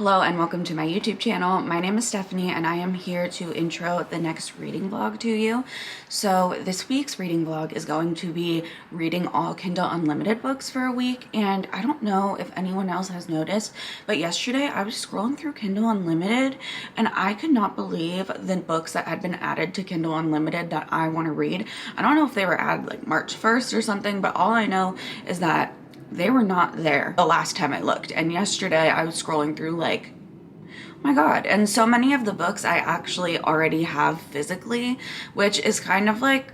Hello and welcome to my YouTube channel. My name is Stephanie and I am here to intro the next reading vlog to you. So this week's reading vlog is going to be reading all Kindle Unlimited books for a week, and I don't know if anyone else has noticed, but yesterday I was scrolling through Kindle Unlimited and I could not believe the books that had been added to Kindle Unlimited that I want to read. I don't know if they were added like March 1st or something, but all I know is that they were not there the last time I looked. And yesterday I was scrolling through like, oh my god. And so many of the books I actually already have physically, which is kind of like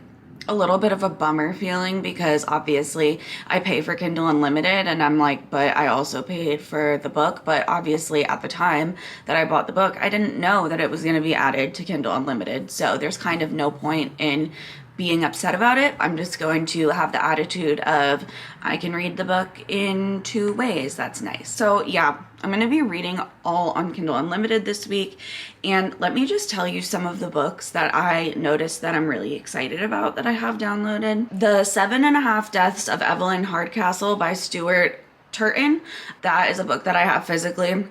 a little bit of a bummer feeling because obviously I pay for Kindle Unlimited and I'm like, but I also paid for the book. But obviously at the time that I bought the book, I didn't know that it was going to be added to Kindle Unlimited. So there's kind of no point in being upset about it. I'm just going to have the attitude of I can read the book in two ways. That's nice. So yeah, I'm going to be reading all on Kindle Unlimited this week. And let me just tell you some of the books that I noticed that I'm really excited about that I have downloaded. The 7.5 Deaths of Evelyn Hardcastle by Stuart Turton. That is a book that I have physically.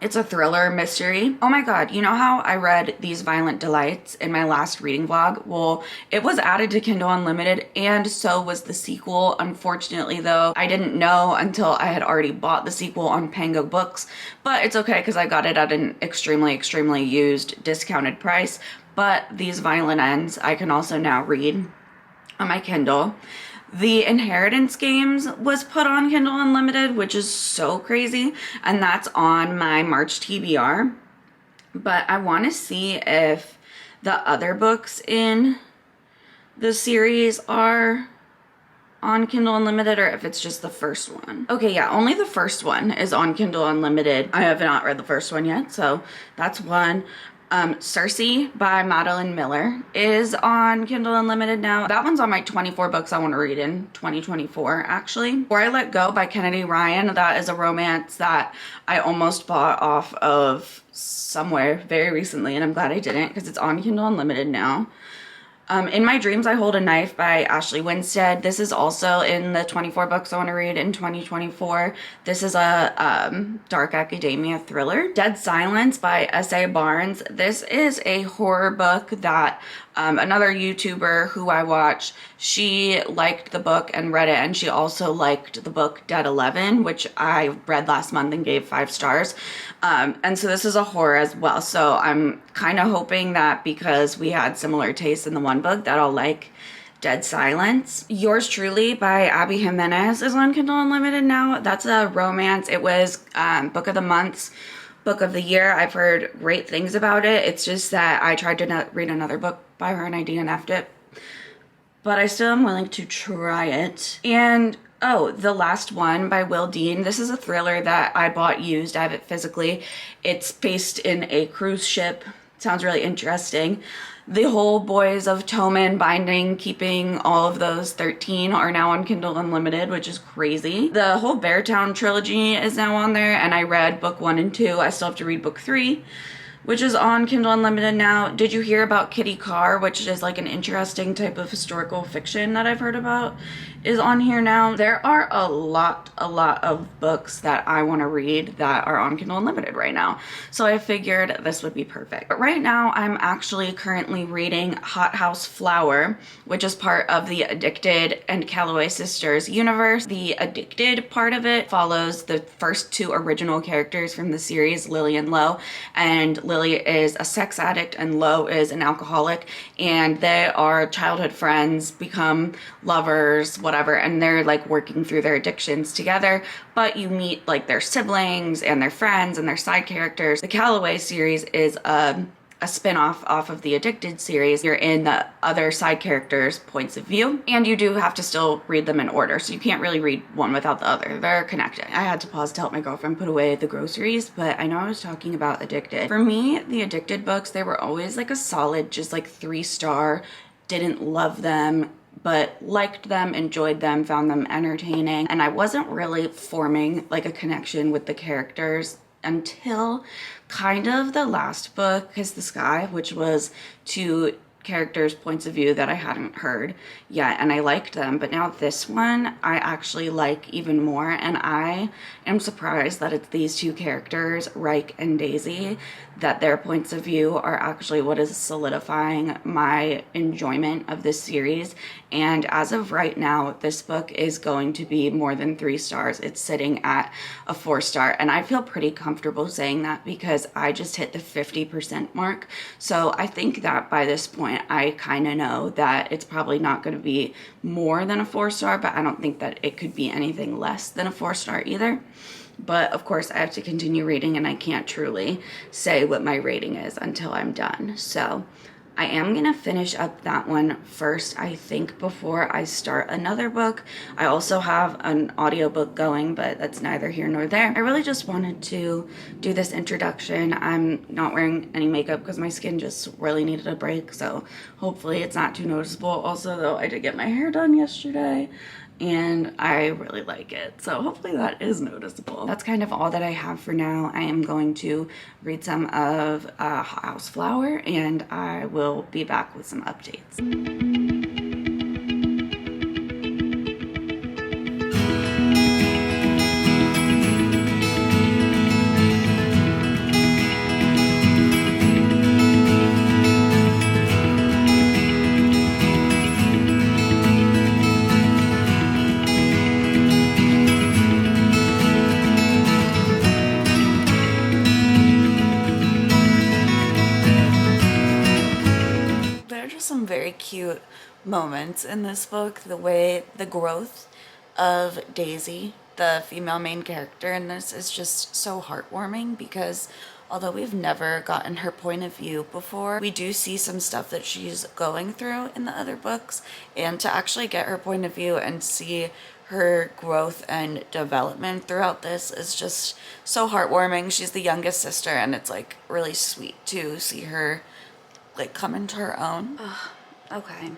It's a thriller mystery. Oh my god, you know how I read These Violent Delights in my last reading vlog? Well, it was added to Kindle Unlimited and so was the sequel. Unfortunately though, I didn't know until I had already bought the sequel on Pango Books, but it's okay because I got it at an extremely used discounted price. But These Violent Ends I can also now read on my Kindle. The Inheritance Games was put on Kindle Unlimited, which is so crazy, and that's on my March TBR. But I want to see if the other books in the series are on Kindle Unlimited or if it's just the first one. Okay, yeah, only the first one is on Kindle Unlimited. I have not read the first one yet, so that's one. Circe by Madeline Miller is on Kindle Unlimited now. That one's on my 24 books I want to read in 2024, actually. Before I Let Go by Kennedy Ryan, that is a romance that I almost bought off of somewhere very recently, and I'm glad I didn't because it's on Kindle Unlimited now. In My Dreams I Hold a Knife by Ashley Winstead. This is also in the 24 books I want to read in 2024. This is a dark academia thriller. Dead Silence by S.A. Barnes. This is a horror book that another YouTuber who I watch, she liked the book and read it, and she also liked the book Dead 11, which I read last month and gave 5 stars. And so this is a horror as well. So I'm kind of hoping that because we had similar tastes in the one book that I'll like Dead Silence. Yours Truly by Abby Jimenez is on Kindle Unlimited now. That's a romance. It was Book of the Month's Book of the Year. I've heard great things about it. It's just that I tried to read another book by her and I DNF'd it. But I still am willing to try it. And oh, the last one by Will Dean. This is a thriller that I bought used. I have it physically. It's based in a cruise ship. Sounds really interesting. The whole Boys of Toman binding, keeping all of those 13 are now on Kindle Unlimited, which is crazy. The whole Beartown trilogy is now on there, and I read book 1 and 2. I still have to read book 3, which is on Kindle Unlimited now. Did you hear about Kitty Carr, which is like an interesting type of historical fiction that I've heard about, is on here now. There are a lot of books that I want to read that are on Kindle Unlimited right now. So I figured this would be perfect. But right now I'm actually currently reading Hothouse Flower, which is part of the Addicted and Calloway Sisters universe. The Addicted part of it follows the first 2 original characters from the series, Lily and Lo, and Lily is a sex addict and Lo is an alcoholic, and they are childhood friends, become lovers, whatever, and they're like working through their addictions together. But you meet like their siblings and their friends and their side characters. The Calloway series is a spin-off off of the Addicted series. You're in the other side characters' points of view, and you do have to still read them in order, so you can't really read one without the other. They're connected. I had to pause to help my girlfriend put away the groceries, but I know I was talking about Addicted. For me, the Addicted books, they were always like a solid, just like 3-star, didn't love them, but liked them, enjoyed them, found them entertaining, and I wasn't really forming like a connection with the characters until kind of the last book, Kiss the Sky, which was to characters' points of view that I hadn't heard yet, and I liked them, but now this one I actually like even more, and I am surprised that it's these two characters, Reich and Daisy, that their points of view are actually what is solidifying my enjoyment of this series. And as of right now, this book is going to be more than 3 stars. It's sitting at a 4-star, and I feel pretty comfortable saying that because I just hit the 50% mark. So I think that by this point, I kind of know that it's probably not going to be more than a 4-star, but I don't think that it could be anything less than a 4-star either. But of course, I have to continue reading, and I can't truly say what my rating is until I'm done. So I am going to finish up that one first, I think, before I start another book. I also have an audiobook going, but that's neither here nor there. I really just wanted to do this introduction. I'm not wearing any makeup because my skin just really needed a break, so hopefully it's not too noticeable. Also, though, I did get my hair done yesterday, and I really like it, so hopefully that is noticeable. That's kind of all that I have for now. I am going to read some of Hothouse Flower, and I will be back with some updates. Some very cute moments in this book. The way the growth of Daisy, the female main character in this, is just so heartwarming because although we've never gotten her point of view before, we do see some stuff that she's going through in the other books, and to actually get her point of view and see her growth and development throughout this is just so heartwarming. She's the youngest sister, and it's like really sweet to see her like come into her own. Okay.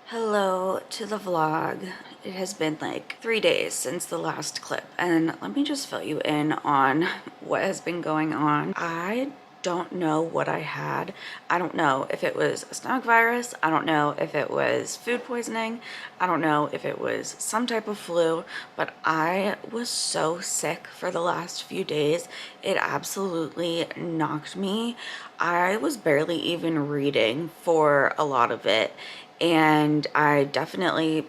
Hello to the vlog. It has been like 3 days since the last clip, and let me just fill you in on what has been going on. I don't know what I had. I don't know if it was a stomach virus. I don't know if it was food poisoning. I don't know if it was some type of flu, but I was so sick for the last few days. It absolutely knocked me. I was barely even reading for a lot of it, and I definitely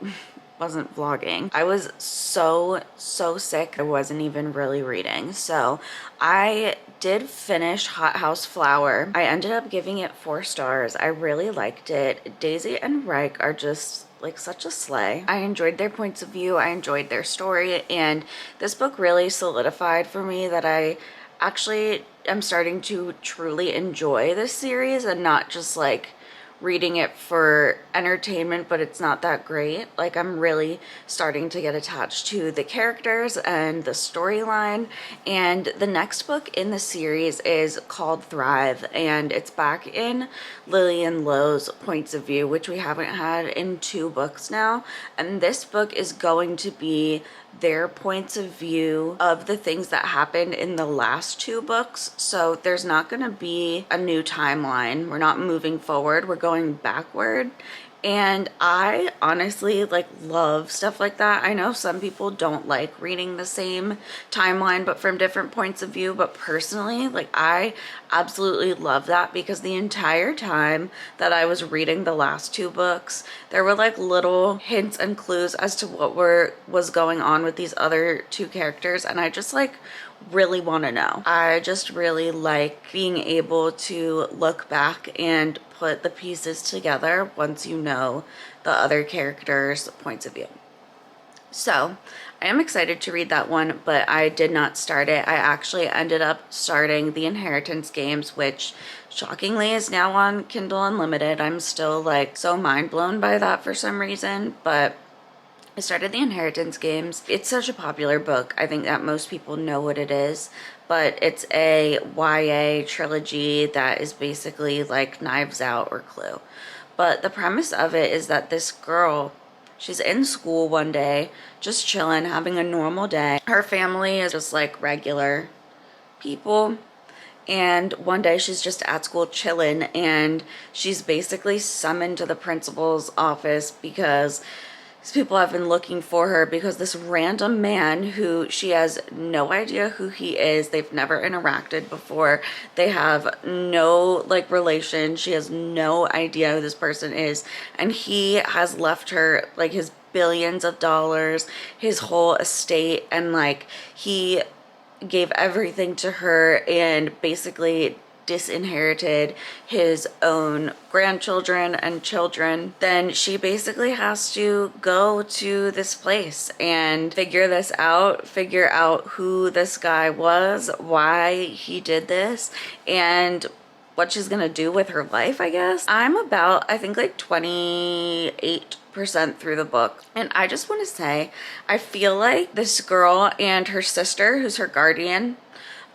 wasn't vlogging. I was so sick. I wasn't even really reading. So I did finish Hothouse Flower. I ended up giving it 4 stars. I really liked it. Daisy and Reich are just like such a sleigh. I enjoyed their points of view. I enjoyed their story, and this book really solidified for me that I actually am starting to truly enjoy this series and not just like reading it for entertainment, but it's not that great. Like, I'm really starting to get attached to the characters and the storyline. And the next book in the series is called Thrive, and it's back in Lily and Lo's points of view, which we haven't had in 2 books now. And this book is going to be their points of view of the things that happened in the last 2 books. So there's not going to be a new timeline. We're not moving forward. We're going backward. And I honestly like love stuff like that. I know some people don't like reading the same timeline but from different points of view, but personally, like, I absolutely love that because the entire time that I was reading the last 2 books, there were like little hints and clues as to what was going on with these other 2 characters, and I just like really want to know. I just really like being able to look back and put the pieces together once you know the other characters' points of view. So I am excited to read that one, but I did not start it. I actually ended up starting the Inheritance games, which shockingly is now on Kindle Unlimited. I'm still like so mind blown by that for some reason, but I started the Inheritance games. It's such a popular book. I think that most people know what it is, but it's a YA trilogy that is basically like Knives Out or Clue. But the premise of it is that this girl, she's in school one day, just chilling, having a normal day. Her family is just like regular people, And one day she's just at school chilling, and she's basically summoned to the principal's office because these people have been looking for her because this random man who she has no idea who he is, they've never interacted before, they have no like relation, she has no idea who this person is, and he has left her like his billions of dollars, his whole estate, and like he gave everything to her and basically disinherited his own grandchildren and children. Then she basically has to go to this place and figure this out, figure out who this guy was, why he did this, and what she's gonna do with her life, I guess. I'm about, I think, like 28% through the book, and I just want to say I feel like this girl and her sister, who's her guardian,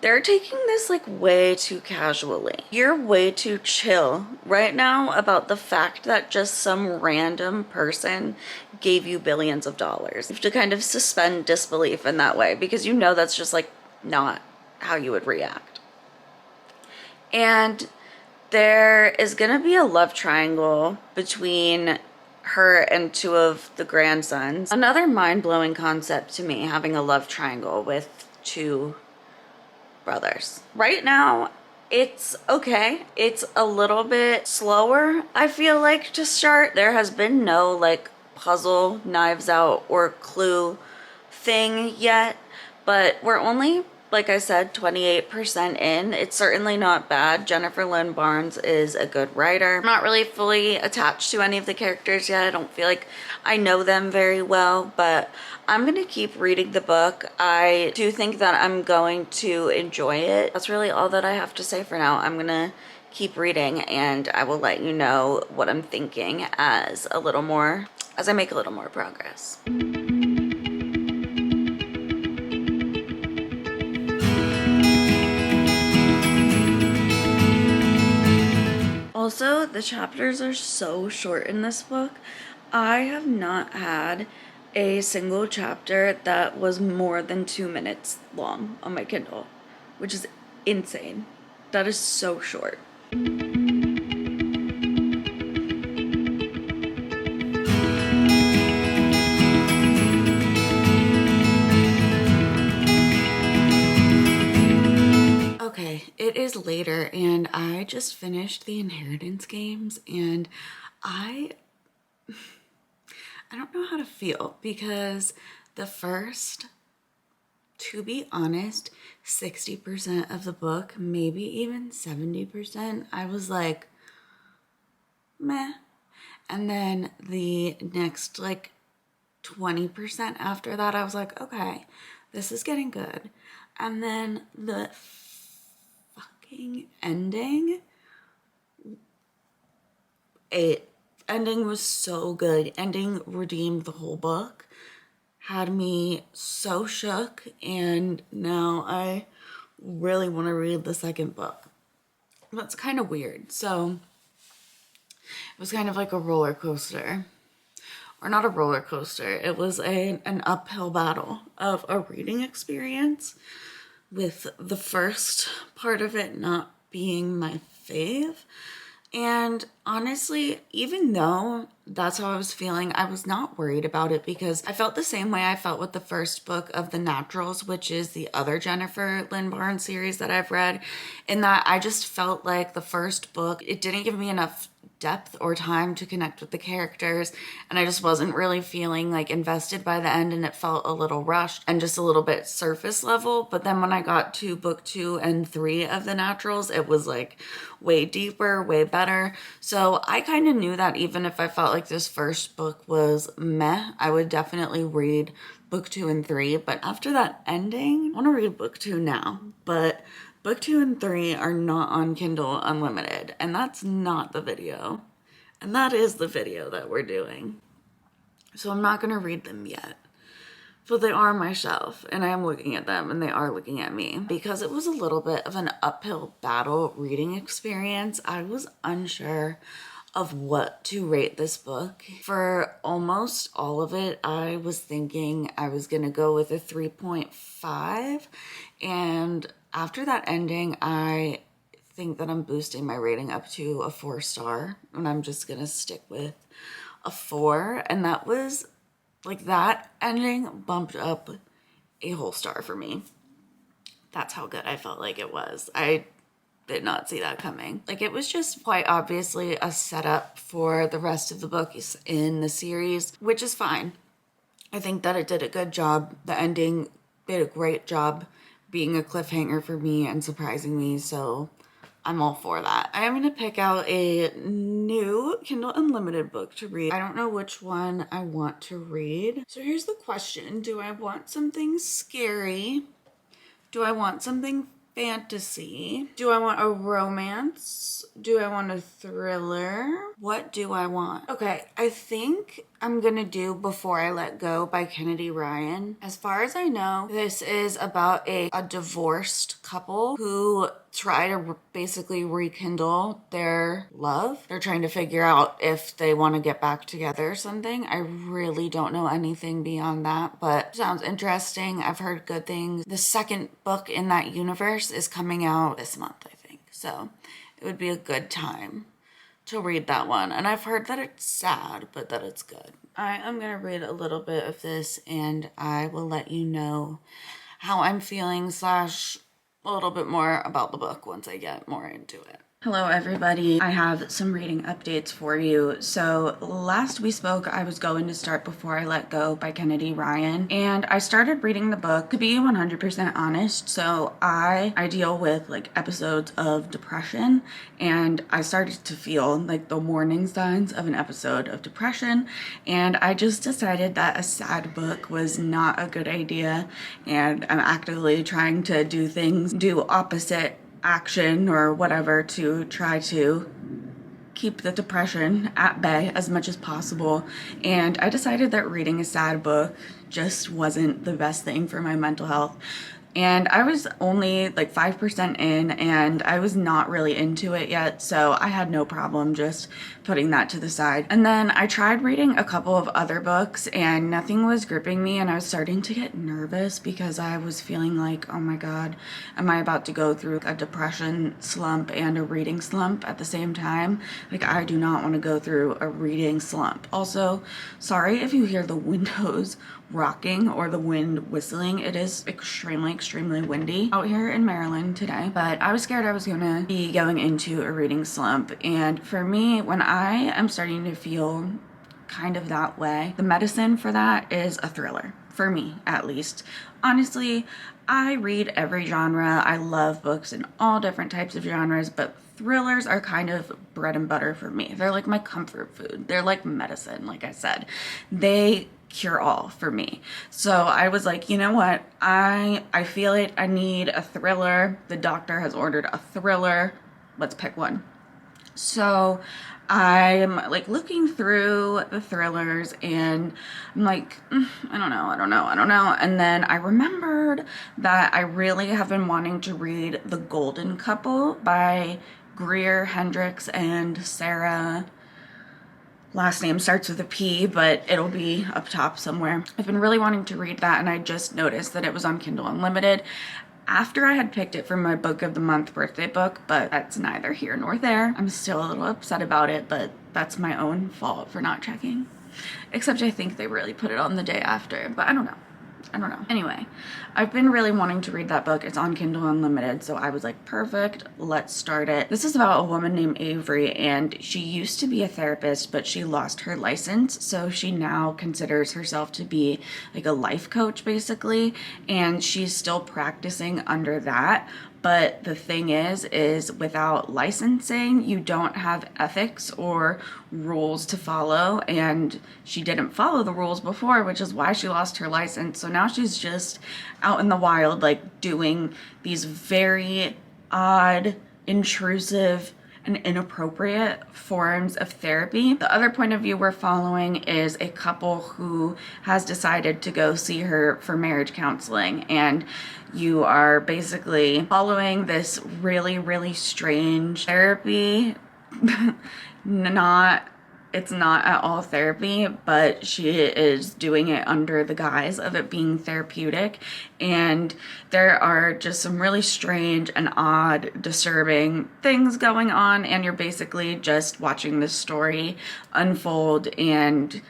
they're taking this like way too casually. You're way too chill right now about the fact that just some random person gave you billions of dollars. You have to kind of suspend disbelief in that way because you know that's just like not how you would react. And there is gonna be a love triangle between her and two of the grandsons. Another mind-blowing concept to me, having a love triangle with two brothers. Right now, it's okay. It's a little bit slower, I feel like, to start. There has been no like puzzle, knives out, or clue thing yet, but we're only, like I said, 28% in. It's certainly not bad. Jennifer Lynn Barnes is a good writer. I'm not really fully attached to any of the characters yet. I don't feel like I know them very well, but I'm gonna keep reading the book. I do think that I'm going to enjoy it. That's really all that I have to say for now. I'm gonna keep reading and I will let you know what I'm thinking as I make a little more progress. Also, the chapters are so short in this book. I have not had a single chapter that was more than 2 minutes long on my Kindle, which is insane. That is so short. Okay, it is later and I just finished the inheritance games and I don't know how to feel because the first, to be honest, 60% of the book, maybe even 70%, I was like, meh. And then the next like 20% after that, I was like, okay, this is getting good. And then the fucking ending, ending was so good. Ending redeemed the whole book, had me so shook, and now I really want to read the second book. That's kind of weird. So it was kind of like a roller coaster, or not a roller coaster. It was an uphill battle of a reading experience, with the first part of it not being my fave. And honestly, even though that's how I was feeling, I was not worried about it because I felt the same way I felt with the first book of The Naturals, which is the other Jennifer Lynn Barnes series that I've read, in that I just felt like the first book, it didn't give me enough depth or time to connect with the characters, and I just wasn't really feeling like invested by the end, and it felt a little rushed and just a little bit surface level. But then when I got to book 2 and 3 of The Naturals, it was like way deeper, way better. So I kind of knew that even if I felt like this first book was meh, I would definitely read book 2 and 3. But after that ending, I want to read book 2 now, but book 2 and 3 are not on Kindle Unlimited, and that's not the video. And that is the video that we're doing. So I'm not going to read them yet. But they are on my shelf, and I am looking at them, and they are looking at me. Because it was a little bit of an uphill battle reading experience, I was unsure of what to rate this book. For almost all of it, I was thinking I was going to go with a 3.5, and After that ending, I think that I'm boosting my rating up to a 4-star, and I'm just gonna stick with a 4. And that was like, that ending bumped up a whole star for me. That's how good I felt like it was. I did not see that coming. Like, it was just quite obviously a setup for the rest of the book in the series, which is fine. I think that it did a good job. The ending did a great job being a cliffhanger for me and surprising me, so I'm all for that. I am going to pick out a new Kindle Unlimited book to read. I don't know which one I want to read. So here's the question. Do I want something scary? Do I want something fantasy? Do I want a romance? Do I want a thriller? What do I want? Okay, I think I'm gonna do Before I Let Go by Kennedy Ryan. As far as I know, this is about a divorced couple who try to basically rekindle their love. They're trying to figure out if they want to get back together or something. I really don't know anything beyond that, but sounds interesting. I've heard good things. The second book in that universe is coming out this month, I think. So it would be a good time to read that one. And I've heard that it's sad, but that it's good. I am going to read a little bit of this and I will let you know how I'm feeling / a little bit more about the book once I get more into it. Hello everybody, I have some reading updates for you. So last we spoke, I was going to start Before I Let Go by Kennedy Ryan, and I started reading the book. To be 100% honest, so I deal with like episodes of depression, and I started to feel like the warning signs of an episode of depression, and I just decided that a sad book was not a good idea, and I'm actively trying to do opposite action or whatever to try to keep the depression at bay as much as possible. And I decided that reading a sad book just wasn't the best thing for my mental health. And I was only like 5% in and I was not really into it yet, so I had no problem just putting that to the side. And then I tried reading a couple of other books and nothing was gripping me, and I was starting to get nervous because I was feeling like, oh my god, am I about to go through a depression slump and a reading slump at the same time? Like, I do not want to go through a reading slump. Also, sorry if you hear the windows rocking or the wind whistling. It is extremely windy out here in Maryland today, but I was scared I was gonna be going into a reading slump. And for me, when I am starting to feel kind of that way, the medicine for that is a thriller, for me at least. Honestly, I read every genre. I love books in all different types of genres, but thrillers are kind of bread and butter for me. They're like my comfort food. They're like medicine, like I said. They cure all for me. So I was like, you know what? I feel it. I need a thriller. The doctor has ordered a thriller. Let's pick one. So I'm like looking through the thrillers and I'm like, I don't know. And then I remembered that I really have been wanting to read The Golden Couple by Greer, Hendricks, and Sarah. Last name starts with a P, but it'll be up top somewhere. I've been really wanting to read that, and I just noticed that it was on Kindle Unlimited after I had picked it for my book of the month birthday book, but that's neither here nor there. I'm still a little upset about it, but that's my own fault for not checking. Except I think they really put it on the day after, but I don't know. Anyway, I've been really wanting to read that book. It's on Kindle Unlimited, so I was like, perfect, let's start it. This is about a woman named Avery, and she used to be a therapist, but she lost her license, so she now considers herself to be like a life coach, basically, and she's still practicing under that. But the thing is without licensing, you don't have ethics or rules to follow. And she didn't follow the rules before, which is why she lost her license. So now she's just out in the wild, like doing these very odd, intrusive, and inappropriate forms of therapy. The other point of view we're following is a couple who has decided to go see her for marriage counseling, and you are basically following this really strange therapy, not it's not at all therapy, but she is doing it under the guise of it being therapeutic. And there are just some really strange and odd, disturbing things going on. And you're basically just watching this story unfold, and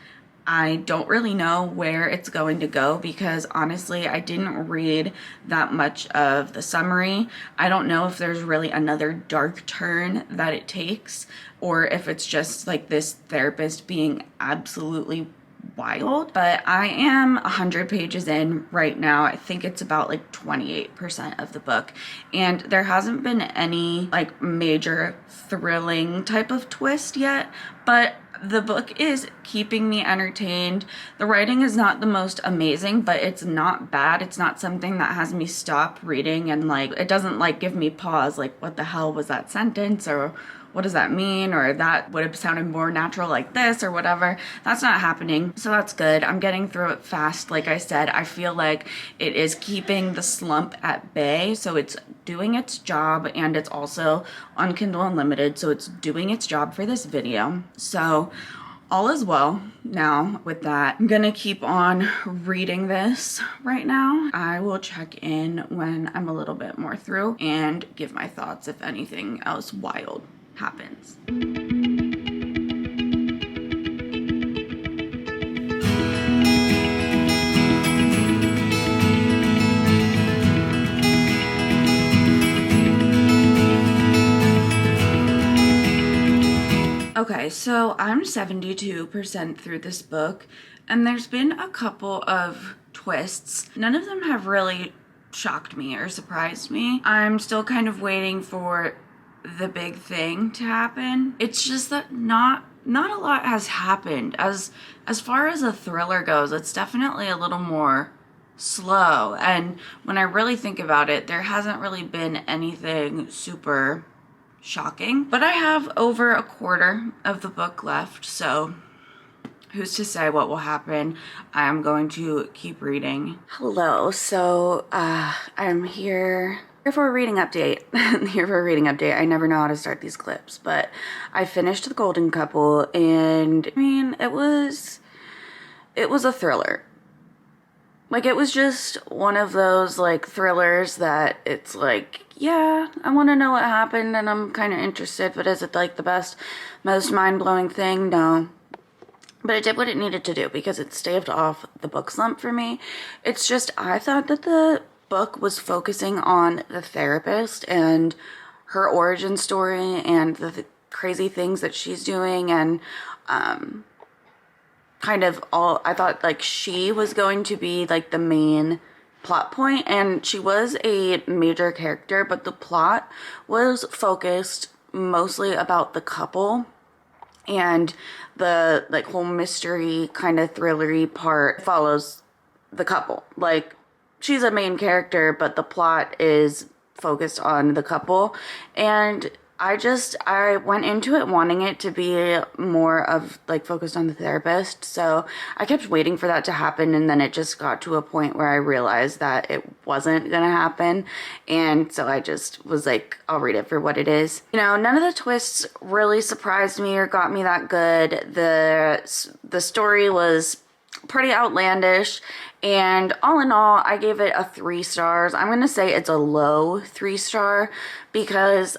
I don't really know where it's going to go because honestly, I didn't read that much of the summary. I don't know if there's really another dark turn that it takes, or if it's just like this therapist being absolutely wild. But I am 100 pages in right now. I think it's about like 28% of the book, and there hasn't been any like major thrilling type of twist yet, but the book is keeping me entertained. The writing is not the most amazing, but it's not bad. It's not something that has me stop reading and like, it doesn't like give me pause, like what the hell was that sentence, or what does that mean, or that would have sounded more natural like this, or whatever. That's not happening, so that's good. I'm getting through it fast. Like I said, I feel like it is keeping the slump at bay, so it's doing its job, and it's also on Kindle Unlimited, so it's doing its job for this video. So all is well now with that. I'm gonna keep on reading this right now. I will check in when I'm a little bit more through and give my thoughts if anything else wild happens. Okay, so I'm 72% through this book, and there's been a couple of twists. None of them have really shocked me or surprised me. I'm still kind of waiting for the big thing to happen. It's just that not a lot has happened. As far as a thriller goes, it's definitely a little more slow, and when I really think about it, there hasn't really been anything super shocking. But I have over a quarter of the book left, so who's to say what will happen? I'm going to keep reading. Hello, so I'm here for a reading update. Here for a reading update. I never know how to start these clips, but I finished The Golden Couple, and I mean, it was a thriller. Like, it was just one of those like thrillers that it's like, yeah, I want to know what happened and I'm kind of interested, but is it like the best, most mind-blowing thing? No. But it did what it needed to do because it staved off the book slump for me. It's just, I thought that the book was focusing on the therapist and her origin story and the crazy things that she's doing, and kind of all, I thought like she was going to be like the main plot point, and she was a major character, but the plot was focused mostly about the couple, and the like whole mystery kind of thrillery part follows the couple. Like, she's a main character, but the plot is focused on the couple, and I went into it wanting it to be more of like focused on the therapist. So I kept waiting for that to happen, and then it just got to a point where I realized that it wasn't gonna happen. And so I just was like, I'll read it for what it is. You know, none of the twists really surprised me or got me that good. The story was pretty outlandish, and all in all, I gave it a 3 stars. I'm gonna say it's a low 3-star because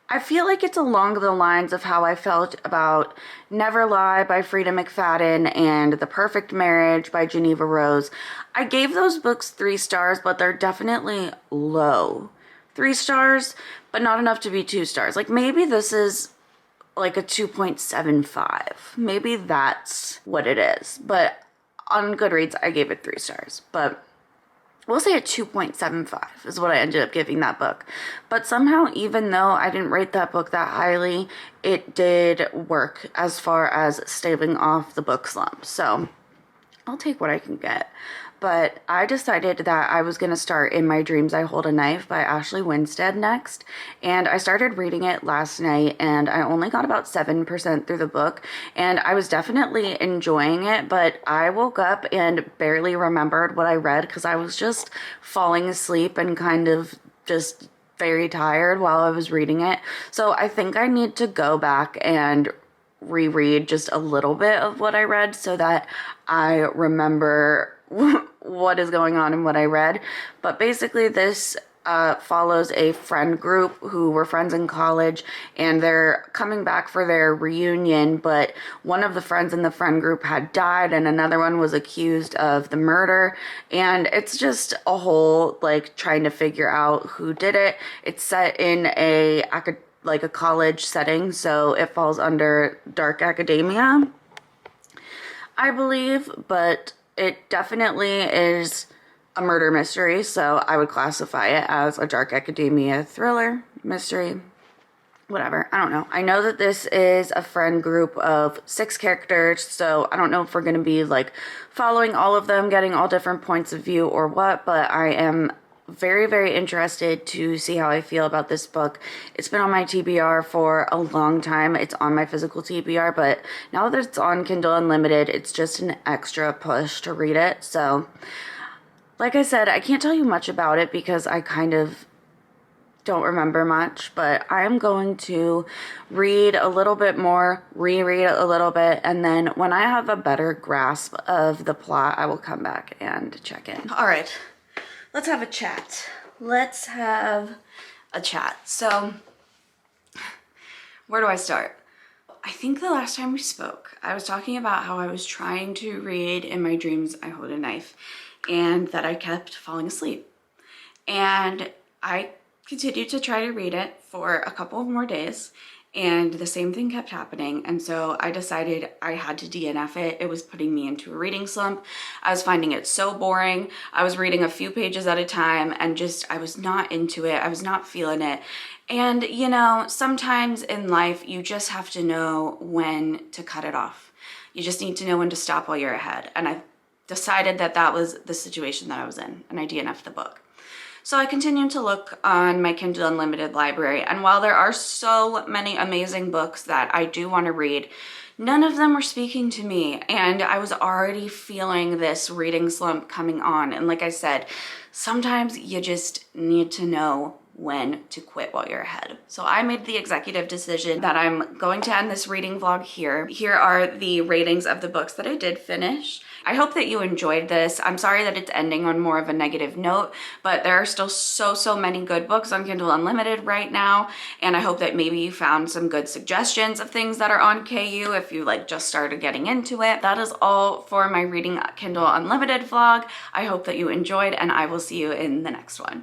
I feel like it's along the lines of how I felt about Never Lie by Frida McFadden and The Perfect Marriage by Geneva Rose. I gave those books 3 stars, but they're definitely low 3 stars, but not enough to be 2 stars. Like, maybe this is like a 2.75. Maybe that's what it is. But on Goodreads, I gave it 3 stars. But we'll say a 2.75 is what I ended up giving that book. But somehow, even though I didn't rate that book that highly, it did work as far as staving off the book slump. So I'll take what I can get. But I decided that I was going to start In My Dreams I Hold a Knife by Ashley Winstead next. And I started reading it last night, and I only got about 7% through the book. And I was definitely enjoying it, but I woke up and barely remembered what I read because I was just falling asleep and kind of just very tired while I was reading it. So I think I need to go back and reread just a little bit of what I read so that I remember what is going on and what I read. But basically this follows a friend group who were friends in college, and they're coming back for their reunion, but one of the friends in the friend group had died and another one was accused of the murder, and it's just a whole like trying to figure out who did it. It's set in a college setting, so it falls under dark academia, I believe, but it definitely is a murder mystery, so I would classify it as a dark academia thriller, mystery, whatever. I don't know. I know that this is a friend group of 6 characters, so I don't know if we're going to be like following all of them, getting all different points of view or what, but I am very, very interested to see how I feel about this book. It's been on my TBR for a long time. It's on my physical TBR, but now that it's on Kindle Unlimited, it's just an extra push to read it. So like I said, I can't tell you much about it because I kind of don't remember much, but I am going to read a little bit more, reread a little bit, and then when I have a better grasp of the plot, I will come back and check in. All right, let's have a chat. Let's have a chat. So, where do I start? I think the last time we spoke, I was talking about how I was trying to read In My Dreams I Hold a Knife, and that I kept falling asleep. And I continued to try to read it for a couple of more days, and the same thing kept happening. And so I decided I had to DNF it. It was putting me into a reading slump. I was finding it so boring. I was reading a few pages at a time and just, I was not into it. I was not feeling it. And you know, sometimes in life, you just have to know when to cut it off. You just need to know when to stop while you're ahead. And I decided that that was the situation that I was in, and I DNF'd the book. So I continued to look on my Kindle Unlimited library, and while there are so many amazing books that I do want to read, none of them were speaking to me, and I was already feeling this reading slump coming on. And like I said, sometimes you just need to know when to quit while you're ahead. So I made the executive decision that I'm going to end this reading vlog here. Here are the ratings of the books that I did finish. I hope that you enjoyed this. I'm sorry that it's ending on more of a negative note, but there are still so many good books on Kindle Unlimited right now, and I hope that maybe you found some good suggestions of things that are on KU if you like just started getting into it. That is all for my Reading Kindle Unlimited vlog. I hope that you enjoyed, and I will see you in the next one.